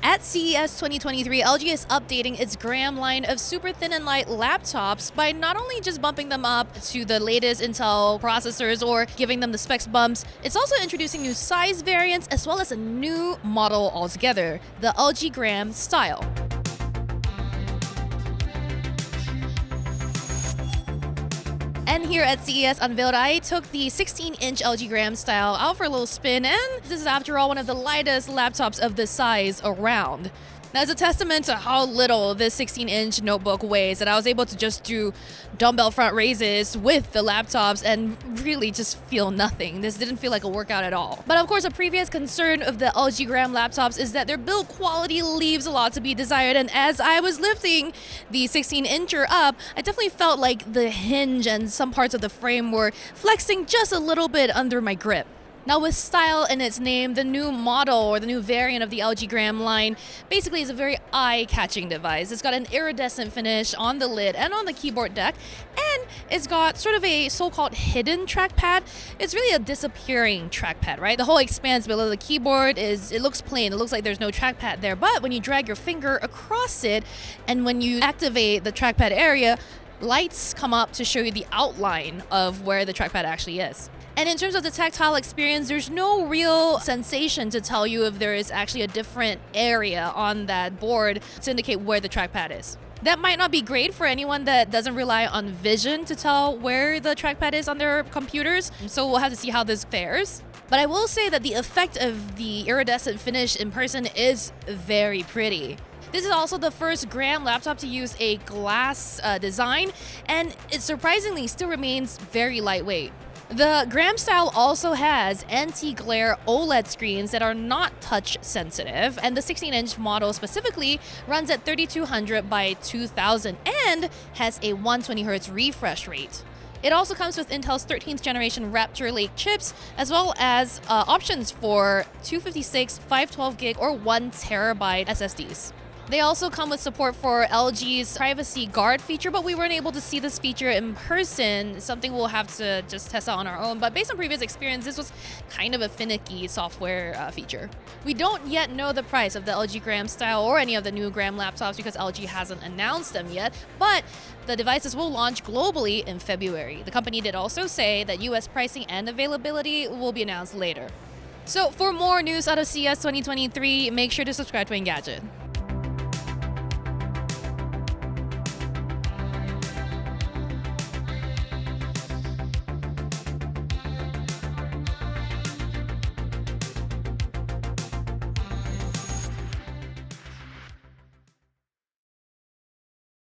At CES 2023, LG is updating its Gram line of super thin and light laptops by not only just bumping them up to the latest Intel processors or giving them the specs bumps, it's also introducing new size variants as well as a new model altogether, the LG Gram style. And here at CES Unveiled, I took the 16-inch LG Gram style out for a little spin, and this is after all one of the lightest laptops of this size around. Now, it's a testament to how little this 16-inch notebook weighs that I was able to just do dumbbell front raises with the laptops and really just feel nothing. This didn't feel like a workout at all. But of course, a previous concern of the LG Gram laptops is that their build quality leaves a lot to be desired. And as I was lifting the 16-incher up, I definitely felt like the hinge and some parts of the frame were flexing just a little bit under my grip. Now, with style in its name, the new model or the new variant of the LG Gram line basically is a very eye-catching device. It's got an iridescent finish on the lid and on the keyboard deck, and it's got sort of a so-called hidden trackpad. It's really a disappearing trackpad, right? The whole expanse below the keyboard it looks plain. It looks like there's no trackpad there, but when you drag your finger across it and when you activate the trackpad area, lights come up to show you the outline of where the trackpad actually is. And in terms of the tactile experience, there's no real sensation to tell you if there is actually a different area on that board to indicate where the trackpad is. That might not be great for anyone that doesn't rely on vision to tell where the trackpad is on their computers, so we'll have to see how this fares. But I will say that the effect of the iridescent finish in person is very pretty. This is also the first Gram laptop to use a glass design, and it surprisingly still remains very lightweight. The Gram style also has anti-glare OLED screens that are not touch sensitive, and the 16-inch model specifically runs at 3200 by 2000 and has a 120 Hertz refresh rate. It also comes with Intel's 13th generation Raptor Lake chips, as well as options for 256, 512 gig, or 1 terabyte SSDs. They also come with support for LG's Privacy Guard feature, but we weren't able to see this feature in person, something we'll have to just test out on our own. But based on previous experience, this was kind of a finicky software feature. We don't yet know the price of the LG Gram style or any of the new Gram laptops because LG hasn't announced them yet, but the devices will launch globally in February. The company did also say that US pricing and availability will be announced later. So for more news out of CES 2023, make sure to subscribe to Engadget.